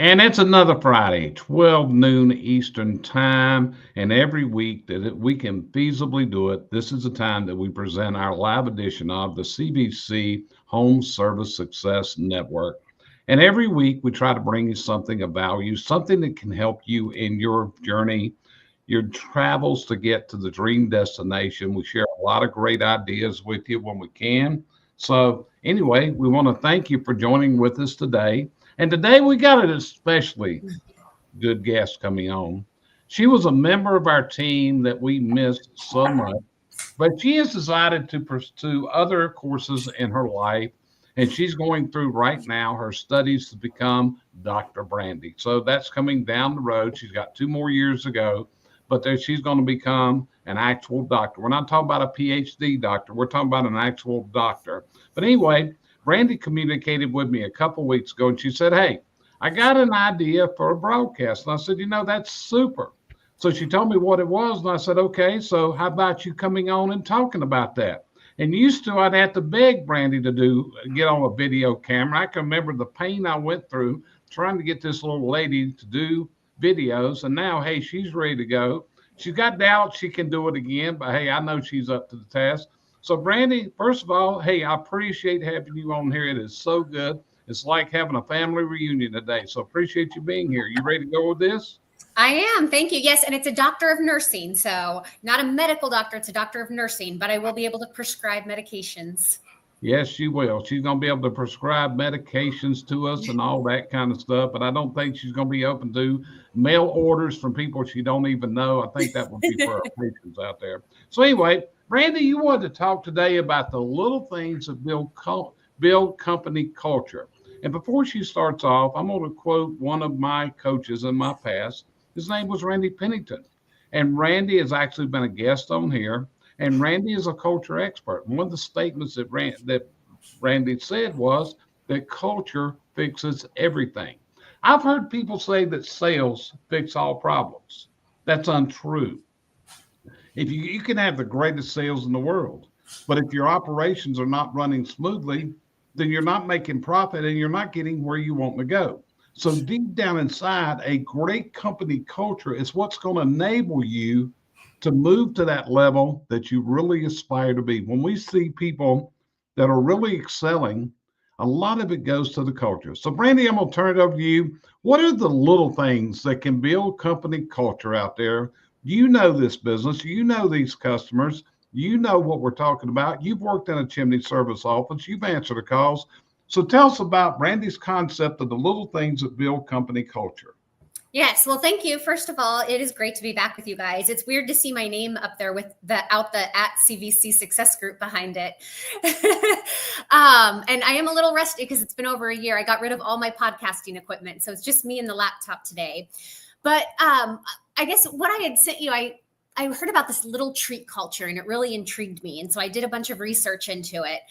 And it's another Friday, 12 noon Eastern Time. And every week that we can feasibly do it, this is the time that we present our live edition of the CVC Home Service Success Network. And every week we try to bring you something of value, something that can help you in your journey, your travels to get to the dream destination. We share a lot of great ideas with you when we can. So, anyway, we want to thank you for joining with us today. And today we got an especially good guest coming on. She was a member of our team that we missed so much, but she has decided to pursue other courses in her life. And she's going through right now her studies to become Dr. Brandi. So that's coming down the road. She's got 2 more years to go, but then she's going to become an actual doctor. We're not talking about a PhD doctor. We're talking about an actual doctor. But anyway, Brandi communicated with me a couple weeks ago and she said, "Hey, I got an idea for a broadcast." And I said, "That's super." So she told me what it was. And I said, "Okay, so how about you coming on and talking about that?" And used to, I'd have to beg Brandi to get on a video camera. I can remember the pain I went through trying to get this little lady to do videos. And now, hey, she's ready to go. She's got doubts she can do it again, but hey, I know she's up to the task. So, Brandi, first of all, hey, I appreciate having you on here. It is so good. It's like having a family reunion today. So, appreciate you being here. You ready to go with this? I am. Thank you. Yes. And it's a doctor of nursing. So, not a medical doctor, it's a doctor of nursing, but I will be able to prescribe medications. Yes, she will. She's going to be able to prescribe medications to us and all that kind of stuff. But I don't think she's going to be open to mail orders from people she don't even know. I think that would be for our patients out there. So anyway, Brandi, you wanted to talk today about the little things that build company culture. And before she starts off, I'm going to quote one of my coaches in my past. His name was Randy Pennington. And Randy has actually been a guest on here. And Randy is a culture expert. One of the statements that Randy said was that culture fixes everything. I've heard people say that sales fix all problems. That's untrue. If you can have the greatest sales in the world, but if your operations are not running smoothly, then you're not making profit and you're not getting where you want to go. So deep down inside, a great company culture is what's going to enable you to move to that level that you really aspire to be. When we see people that are really excelling, a lot of it goes to the culture. So, Brandi, I'm going to turn it over to you. What are the little things that can build company culture out there? You know this business, you know these customers, you know what we're talking about. You've worked in a chimney service office, you've answered the calls. So, tell us about Brandi's concept of the little things that build company culture. Yes. Well, thank you. First of all, it is great to be back with you guys. It's weird to see my name up there with the at CVC Success Group behind it. And I am a little rusty because it's been over a year. I got rid of all my podcasting equipment. So it's just me and the laptop today. But I guess what I had sent you, I heard about this little treat culture and it really intrigued me. And so I did a bunch of research into it.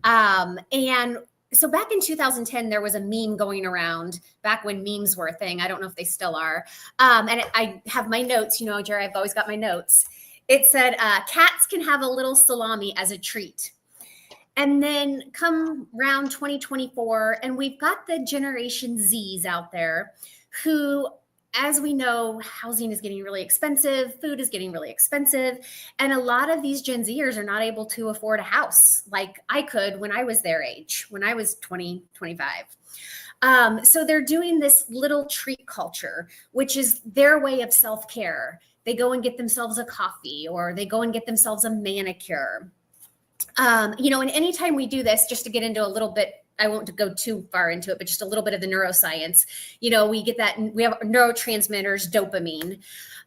And so back in 2010, there was a meme going around back when memes were a thing. I don't know if they still are. And I have my notes, Jerry, I've always got my notes. It said, cats can have a little salami as a treat. And then come around 2024, and we've got the Generation Zs out there who, as we know, housing is getting really expensive, food is getting really expensive, and a lot of these Gen Zers are not able to afford a house like I could when I was their age, when I was 20, 25. So they're doing this little treat culture, which is their way of self-care. They go and get themselves a coffee or they go and get themselves a manicure. And anytime we do this, just to get into a little bit, I won't go too far into it, but just a little bit of the neuroscience, we have neurotransmitters, dopamine.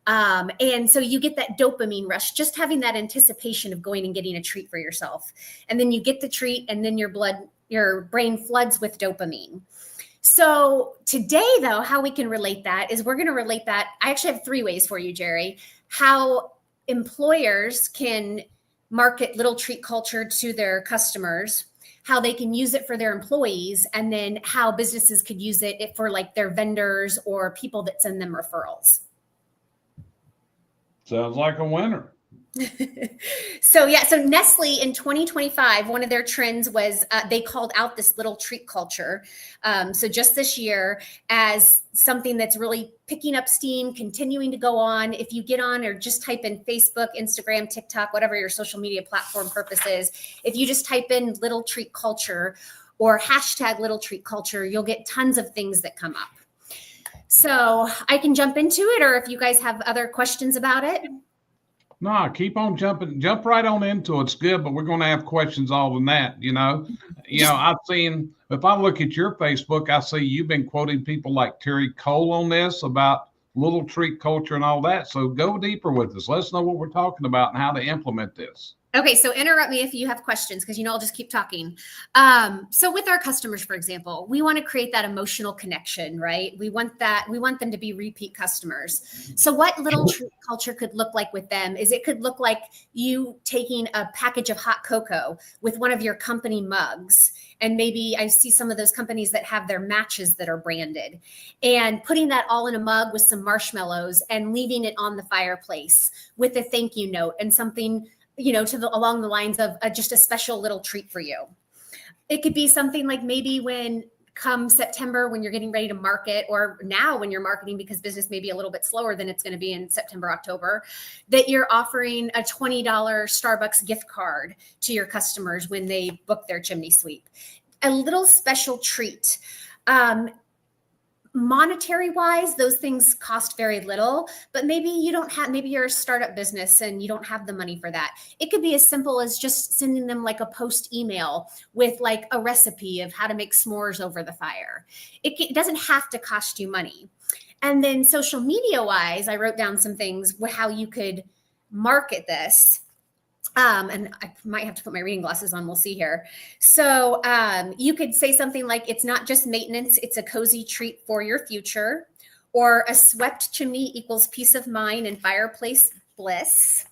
And so you get that dopamine rush, just having that anticipation of going and getting a treat for yourself. And then you get the treat and then your brain floods with dopamine. So today though, how we can relate that is we're going to relate that. I actually have 3 ways for you, Jerry, how employers can market little treat culture to their customers, how they can use it for their employees, and then how businesses could use it for like their vendors or people that send them referrals. Sounds like a winner. So Nestle in 2025, one of their trends was they called out this little treat culture. So just this year as something that's really picking up steam, continuing to go on. If you get on or just type in Facebook, Instagram, TikTok, whatever your social media platform purpose is, if you just type in little treat culture or hashtag little treat culture, you'll get tons of things that come up. So I can jump into it, or if you guys have other questions about it. No, keep on jumping, jump right on into it. It's good, but we're going to have questions all in that. I've seen, if I look at your Facebook, I see you've been quoting people like Terry Cole on this about little treat culture and all that. So go deeper with us. Let us know what we're talking about and how to implement this. Okay, so interrupt me if you have questions, because I'll just keep talking. So with our customers, for example, we want to create that emotional connection, right? We want them to be repeat customers. So what little treat culture could look like with them is it could look like you taking a package of hot cocoa with one of your company mugs. And maybe I see some of those companies that have their matches that are branded, and putting that all in a mug with some marshmallows and leaving it on the fireplace with a thank you note and something along the lines of just a special little treat for you. It could be something like maybe when come September, when you're getting ready to market, or now when you're marketing because business may be a little bit slower than it's going to be in September, October, that you're offering a $20 Starbucks gift card to your customers when they book their chimney sweep. A little special treat. Monetary wise, those things cost very little, but maybe you're a startup business and you don't have the money for that. It could be as simple as just sending them like a post email with like a recipe of how to make s'mores over the fire. It doesn't have to cost you money. And then social media wise, I wrote down some things how you could market this. And I might have to put my reading glasses on. We'll see here. So you could say something like, it's not just maintenance, it's a cozy treat for your future, or a swept chimney equals peace of mind and fireplace bliss.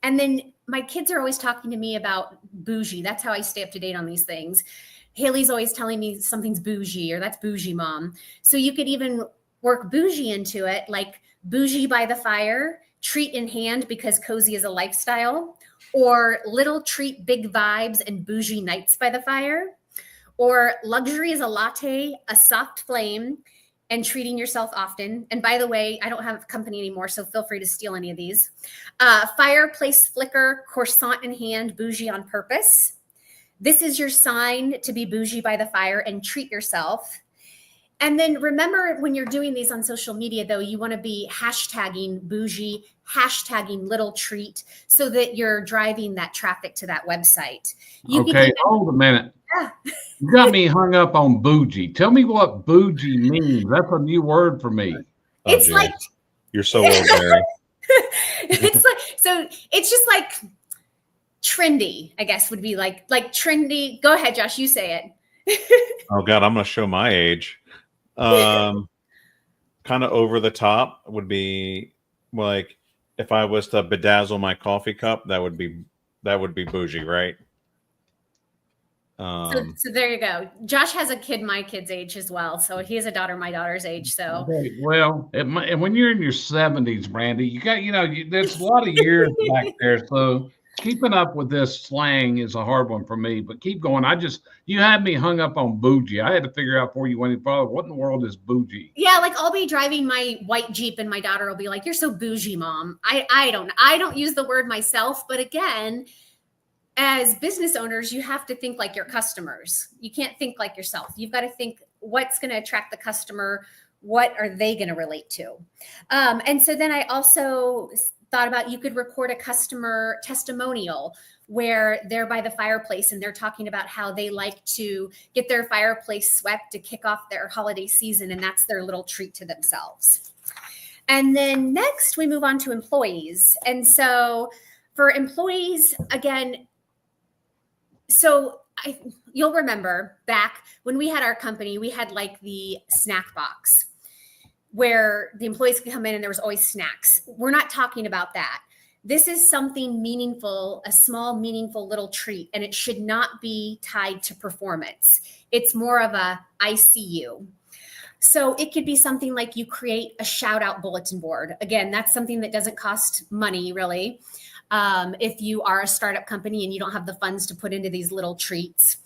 And then my kids are always talking to me about bougie. That's how I stay up to date on these things. Haley's always telling me something's bougie, or that's bougie, mom. So you could even work bougie into it, like bougie by the fire, treat in hand because cozy is a lifestyle, or little treat big vibes and bougie nights by the fire, or luxury is a latte, a soft flame, and treating yourself often. And by the way, I don't have a company anymore, so feel free to steal any of these. Fireplace flicker, croissant in hand, bougie on purpose. This is your sign to be bougie by the fire and treat yourself. And then remember, when you're doing these on social media, though, you want to be hashtagging bougie, hashtagging little treat, so that you're driving that traffic to that website. Hold a minute. Yeah. You got me hung up on bougie. Tell me what bougie means. That's a new word for me. It's like, you're so old, Barry. It's just like trendy, I guess, would be like trendy. Go ahead, Josh, you say it. Oh God, I'm going to show my age. Kind of over the top would be like if I was to bedazzle my coffee cup, that would be bougie, right? So there you go. Josh has a kid my kid's age as well, so he has a daughter my daughter's age. So well, when you're in your 70s, Brandi, you got there's a lot of years back there, so keeping up with this slang is a hard one for me, but keep going. You had me hung up on bougie. I had to figure out for you when you follow, what in the world is bougie? Yeah, like I'll be driving my white Jeep and my daughter will be like, "You're so bougie, mom." I don't use the word myself, but again, as business owners, you have to think like your customers. You can't think like yourself. You've got to think what's going to attract the customer. What are they going to relate to? And so then I also thought about, you could record a customer testimonial where they're by the fireplace and they're talking about how they like to get their fireplace swept to kick off their holiday season, and that's their little treat to themselves. And then next we move on to employees. And so for employees, again, you'll remember back when we had our company, we had like the snack box where the employees could come in and there was always snacks. We're not talking about that. This is something meaningful, a small, meaningful little treat, and it should not be tied to performance. It's more of a, I see you. So it could be something like you create a shout out bulletin board. Again, that's something that doesn't cost money really. if you are a startup company and you don't have the funds to put into these little treats.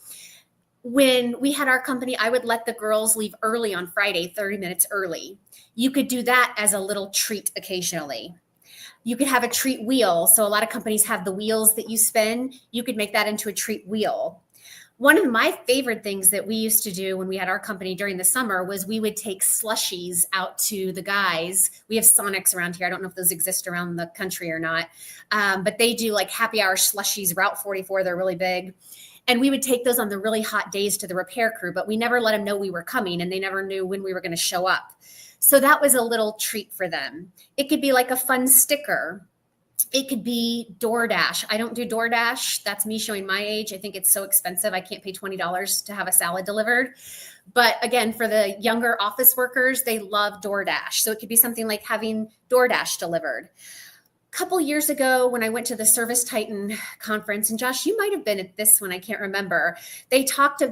When we had our company, I would let the girls leave early on Friday, 30 minutes early. You could do that as a little treat occasionally. You could have a treat wheel. So a lot of companies have the wheels that you spin. You could make that into a treat wheel. One of my favorite things that we used to do when we had our company during the summer was we would take slushies out to the guys. We have Sonics around here. I don't know if those exist around the country or not, but they do like happy hour slushies, Route 44. They're really big. And we would take those on the really hot days to the repair crew, but we never let them know we were coming, and they never knew when we were going to show up. So that was a little treat for them. It could be like a fun sticker. It could be DoorDash. I don't do DoorDash. That's me showing my age. I think it's so expensive. I can't pay $20 to have a salad delivered. But again, for the younger office workers, they love DoorDash. So it could be something like having DoorDash delivered. Couple years ago when I went to the Service Titan conference, and Josh, you might have been at this one, I can't remember. There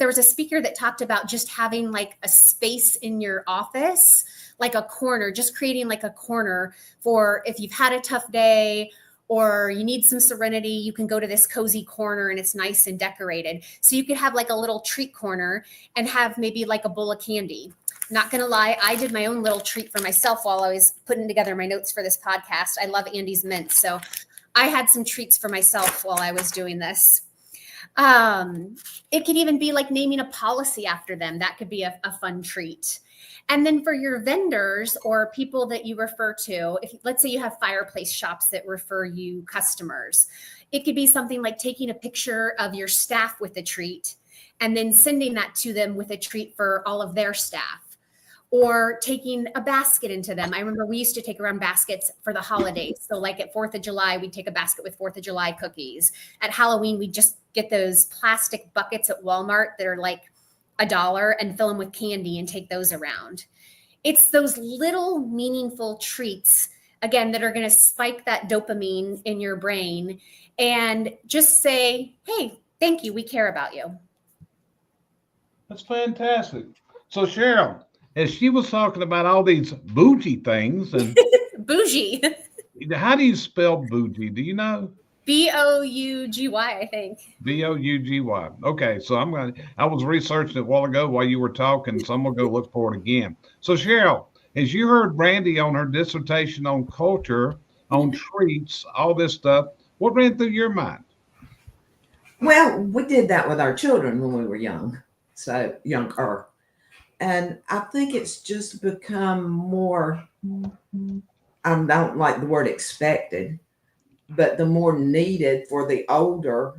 was a speaker that talked about just having like a space in your office, like a corner, just creating like a corner for if you've had a tough day or you need some serenity, you can go to this cozy corner and it's nice and decorated. So you could have like a little treat corner and have maybe like a bowl of candy. Not going to lie, I did my own little treat for myself while I was putting together my notes for this podcast. I love Andy's mints. So I had some treats for myself while I was doing this. It could even be like naming a policy after them. That could be a fun treat. And then for your vendors or people that you refer to, if let's say you have fireplace shops that refer you customers, it could be something like taking a picture of your staff with a treat and then sending that to them with a treat for all of their staff. Or taking a basket into them. I remember we used to take around baskets for the holidays. So like at 4th of July, we'd take a basket with 4th of July cookies. At Halloween, we'd just get those plastic buckets at Walmart that are like $1 and fill them with candy and take those around. It's those little meaningful treats, again, that are going to spike that dopamine in your brain and just say, hey, thank you. We care about you. That's fantastic. So Cheryl, as she was talking about all these bougie things, and bougie. How do you spell bougie? Do you know? Bougy, I think. Bougy. Okay, so I was researching it a while ago while you were talking, so I'm gonna go look for it again. So Cheryl, as you heard Brandi on her dissertation on culture, on treats, all this stuff, what ran through your mind? Well, we did that with our children when we were young, so younger. And I think it's just become more, I don't like the word expected, but the more needed for the older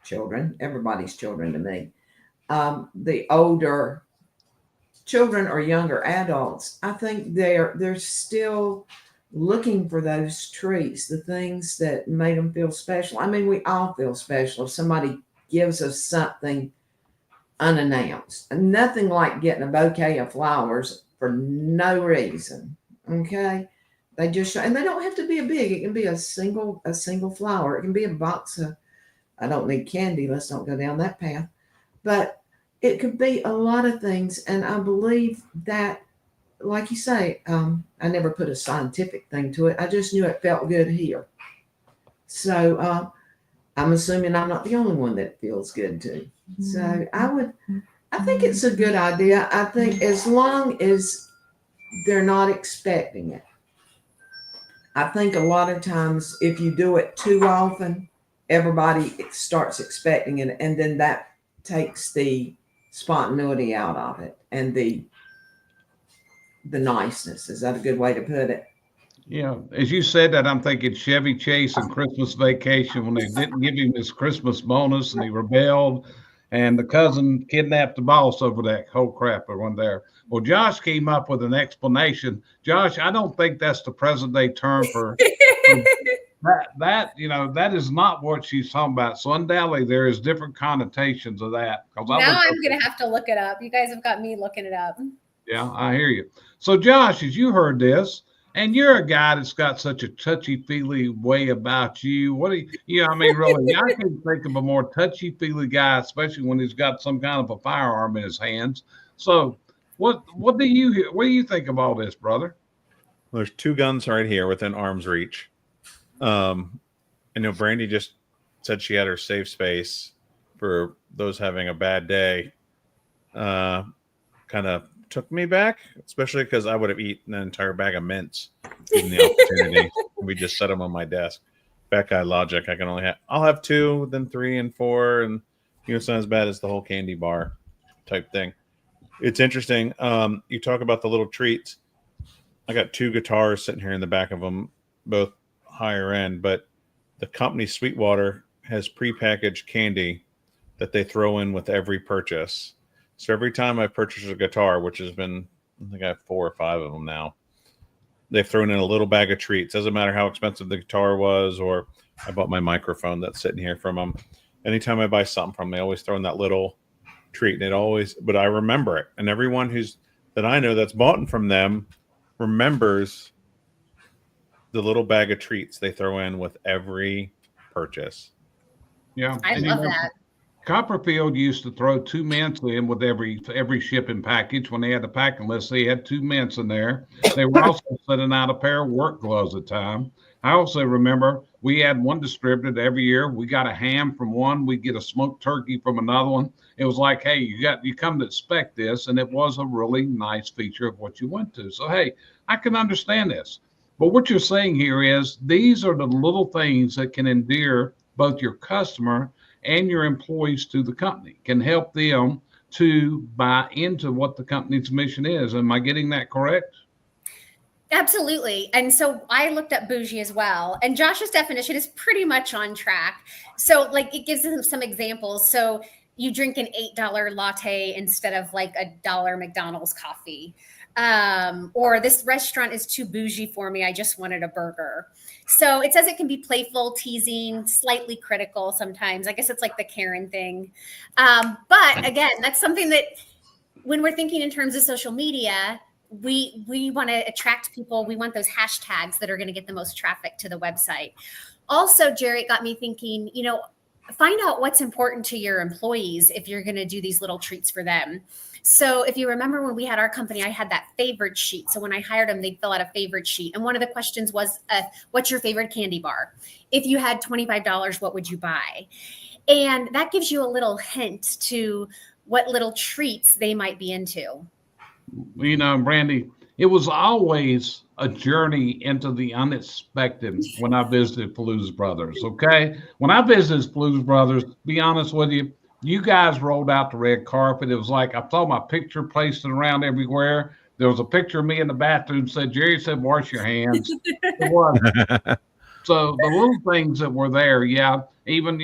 children, everybody's children to me, the older children or younger adults, I think they're still looking for those treats, the things that made them feel special. I mean, we all feel special if somebody gives us something unannounced. Nothing like getting a bouquet of flowers for no reason. Okay. They just show, and they don't have to be a big, it can be a single flower. It can be a box of, I don't need candy. Let's not go down that path, but it could be a lot of things. And I believe that, like you say, I never put a scientific thing to it. I just knew it felt good here. So, I'm assuming I'm not the only one that feels good too. So I think it's a good idea. I think as long as they're not expecting it. I think a lot of times if you do it too often, everybody starts expecting it, and then that takes the spontaneity out of it and the niceness. Is that a good way to put it? Yeah, as you said that, I'm thinking Chevy Chase and Christmas Vacation when they didn't give him his Christmas bonus and he rebelled, and the cousin kidnapped the boss over that whole crap that went there. Well, Josh came up with an explanation. Josh, I don't think that's the present day term for that. You know, that is not what she's talking about. So undoubtedly, there is different connotations of that. Now I'm going to have to look it up. You guys have got me looking it up. Yeah, I hear you. So Josh, as you heard this, and you're a guy that's got such a touchy-feely way about you. What do you know, I mean, really, I can think of a more touchy-feely guy, especially when he's got some kind of a firearm in his hands. So what do you think of all this, brother? There's two guns right here within arm's reach. I know Brandi just said she had her safe space for those having a bad day. Kind of took me back, especially because I would have eaten an entire bag of mints given the opportunity. We just set them on my desk. That guy logic, I'll have 2, then 3 and 4, and it's not as bad as the whole candy bar type thing. It's interesting. You talk about the little treats. I got 2 guitars sitting here in the back of them, both higher end, but the company Sweetwater has prepackaged candy that they throw in with every purchase. So every time I purchase a guitar, which has been, I think I have 4 or 5 of them now, they've thrown in a little bag of treats. Doesn't matter how expensive the guitar was, or I bought my microphone that's sitting here from them. Anytime I buy something from them, they always throw in that little treat. And but I remember it. And everyone that I know that's bought from them remembers the little bag of treats they throw in with every purchase. Yeah. I love that. Copperfield used to throw 2 mints in with every shipping package. When they had the packing list, they had 2 mints in there. They were also sending out a pair of work gloves at a time. I also remember we had one distributed every year. We got a ham from one. We get a smoked turkey from another one. It was like, hey, you come to expect this, and it was a really nice feature of what you went to. So, hey, I can understand this. But what you're saying here is these are the little things that can endear both your customer and your employees to the company, can help them to buy into what the company's mission is. Am I getting that correct? Absolutely. And so I looked up bougie as well. And Josh's definition is pretty much on track. So like it gives them some examples. So you drink an $8 latte instead of like $1 McDonald's coffee. Or this restaurant is too bougie for me. I just wanted a burger. So it says it can be playful, teasing, slightly critical sometimes. I guess it's like the Karen thing. But again, that's something that when we're thinking in terms of social media, we want to attract people. We want those hashtags that are going to get the most traffic to the website. Also, Jerry, it got me thinking, find out what's important to your employees if you're going to do these little treats for them. So if you remember when we had our company, I had that favorite sheet. So when I hired them, they'd fill out a favorite sheet. And one of the questions was, what's your favorite candy bar? If you had $25, what would you buy? And that gives you a little hint to what little treats they might be into. Brandi, it was always a journey into the unexpected when I visited Blues Brothers, okay? When I visited Blues Brothers, be honest with you, you guys rolled out the red carpet. It was like I saw my picture pasted around everywhere. There was a picture of me in the bathroom. Jerry said, wash your hands. It was. So the little things that were there, yeah. Even,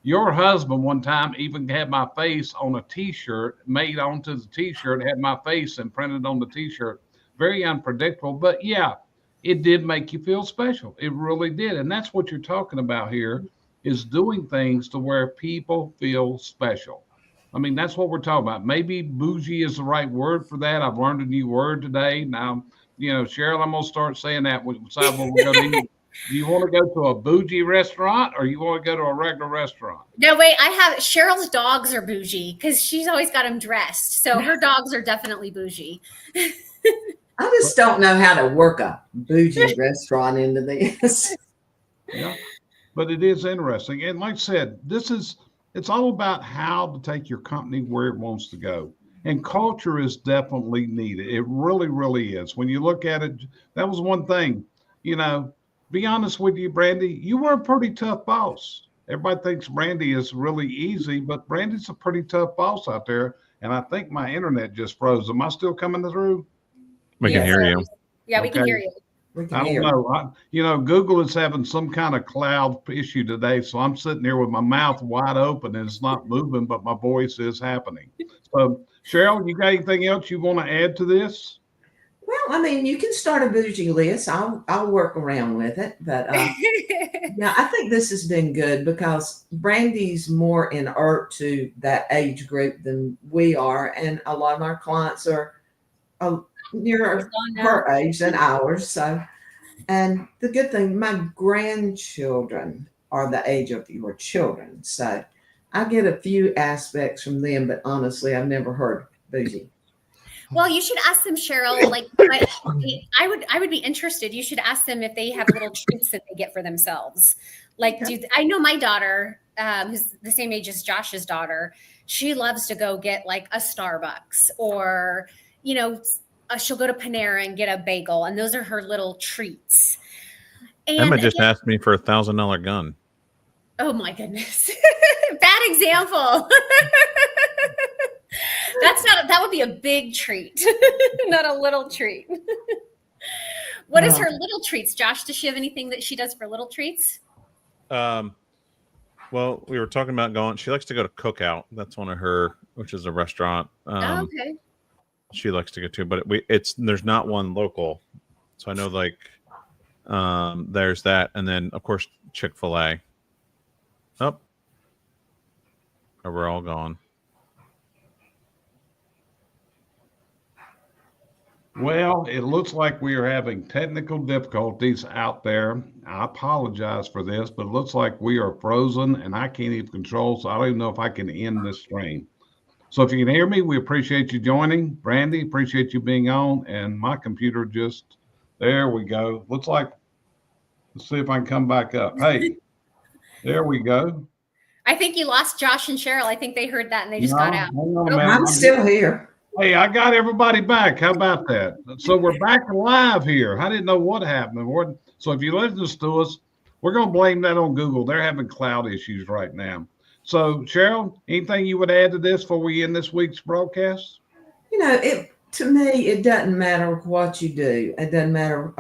your husband one time even had my face on a T-shirt, made onto the T-shirt, had my face imprinted on the T-shirt. Very unpredictable. But, yeah, it did make you feel special. It really did. And that's what you're talking about here, is doing things to where people feel special. I mean, that's what we're talking about. Maybe bougie is the right word for that. I've learned a new word today. Now, Cheryl, I'm going to start saying that when we decide where we're going to eat. Do you want to go to a bougie restaurant or you want to go to a regular restaurant? No, wait, Cheryl's dogs are bougie because she's always got them dressed. So her dogs are definitely bougie. I just don't know how to work a bougie restaurant into this. Yeah. But it is interesting. And like I said, it's all about how to take your company where it wants to go. And culture is definitely needed. It really, really is. When you look at it, that was one thing, be honest with you, Brandi, you were a pretty tough boss. Everybody thinks Brandi is really easy, but Brandi's a pretty tough boss out there. And I think my internet just froze. Am I still coming through? We can hear you. Yeah, we can hear you. I don't know. Google is having some kind of cloud issue today. So I'm sitting here with my mouth wide open and it's not moving, but my voice is happening. So Cheryl, you got anything else you want to add to this? Well, I mean, you can start a bougie list. I'll work around with it. But yeah, I think this has been good because Brandi's more inert to that age group than we are. And a lot of our clients are near her age than ours. So, and the good thing, my grandchildren are the age of your children. So I get a few aspects from them, but honestly, I've never heard bougie. Well, you should ask them, Cheryl, like I would be interested. You should ask them if they have little treats that they get for themselves. Like, Okay. I know my daughter, who's the same age as Josh's daughter, she loves to go get like a Starbucks or, she'll go to Panera and get a bagel. And those are her little treats. Emma And just again, asked me for $1,000 gun. oh my goodness. Bad example. That would be a big treat, not a little treat. What is her little treats, Josh? Does she have anything that she does for little treats? Well, we were talking about going. She likes to go to Cookout. That's one of her, which is a restaurant. Okay. She likes to go to, but there's not one local. So I know there's that, and then of course Chick-fil-A. Oh, we're all gone. Well, it looks like we are having technical difficulties out there. I apologize for this, but it looks like we are frozen and I can't even control, so I don't even know if I can end this stream. So if you can hear me, we appreciate you joining. Brandi, appreciate you being on. And my computer there we go. Looks like, let's see if I can come back up. Hey, there we go. I think you lost Josh and Cheryl. I think they heard that and they just got out. Hang on a minute. I'm still here. Hey, I got everybody back. How about that? So we're back live here. I didn't know what happened. So if you listen to us, we're going to blame that on Google. They're having cloud issues right now. So Cheryl, anything you would add to this before we end this week's broadcast? To me, it doesn't matter what you do. It doesn't matter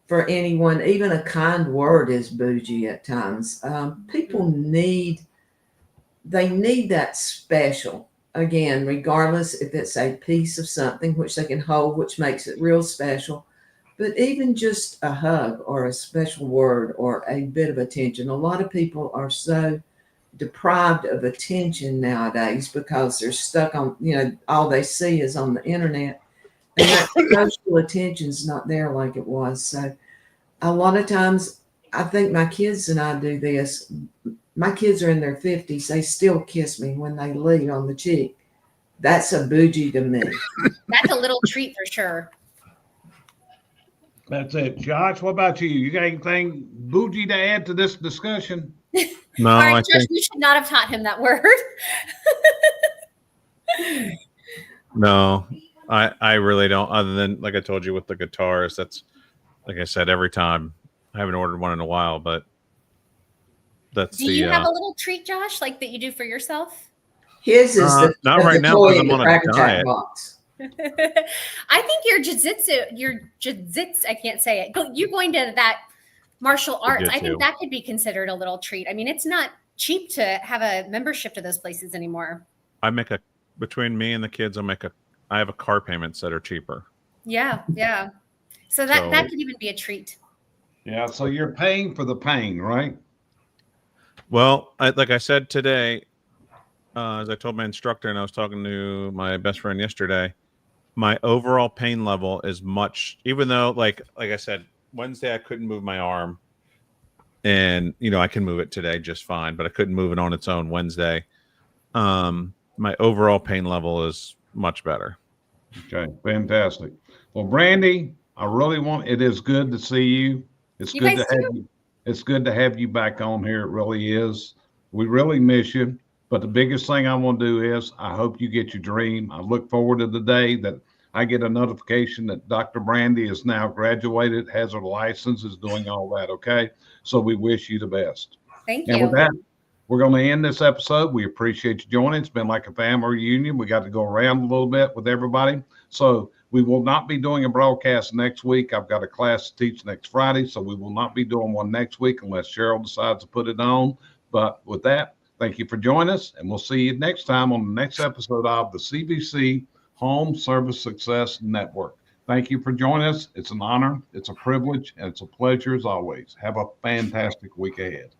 for anyone. Even a kind word is bougie at times. People need that special. Again, regardless if it's a piece of something which they can hold, which makes it real special, but even just a hug or a special word or a bit of attention. A lot of people are so deprived of attention nowadays because they're stuck on, all they see is on the internet, and that social attention's not there like it was. So a lot of times, I think my kids and I do this. My kids are in their 50s. They still kiss me when they leave on the cheek. That's a bougie to me. That's a little treat for sure. That's it. Josh, what about you? You got anything bougie to add to this discussion? No, All right, I Josh, think you should not have taught him that word. no. I really don't. Other than, like I told you with the guitars, that's, like I said, every time. I haven't ordered one in a while, but that's do you have a little treat, Josh, like that you do for yourself? His is not right now toy because in I'm the on a Cracker Jack diet. box. I think your jiu-jitsu, I can't say it. You're going to that martial arts. I think that could be considered a little treat. I mean, it's not cheap to have a membership to those places anymore. Between me and the kids, I have a car payments that are cheaper. Yeah. So that could even be a treat. Yeah, so you're paying for the pain, right? Well, like I said today, as I told my instructor, and I was talking to my best friend yesterday, my overall pain level is much, even though, like I said, Wednesday I couldn't move my arm, and I can move it today just fine, but I couldn't move it on its own Wednesday. My overall pain level is much better. Okay, fantastic. Well, Brandi, it is good to see you. It's good to have you. It's good to have you back on here. It really is. We really miss you. But the biggest thing I want to do is I hope you get your dream. I look forward to the day that I get a notification that Dr. Brandi is now graduated, has her license, is doing all that. Okay. So we wish you the best. Thank you. And with that, we're going to end this episode. We appreciate you joining. It's been like a family reunion. We got to go around a little bit with everybody. So we will not be doing a broadcast next week. I've got a class to teach next Friday, so we will not be doing one next week unless Cheryl decides to put it on. But with that, thank you for joining us, and we'll see you next time on the next episode of the CVC Home Service Success Network. Thank you for joining us. It's an honor, it's a privilege, and it's a pleasure as always. Have a fantastic week ahead.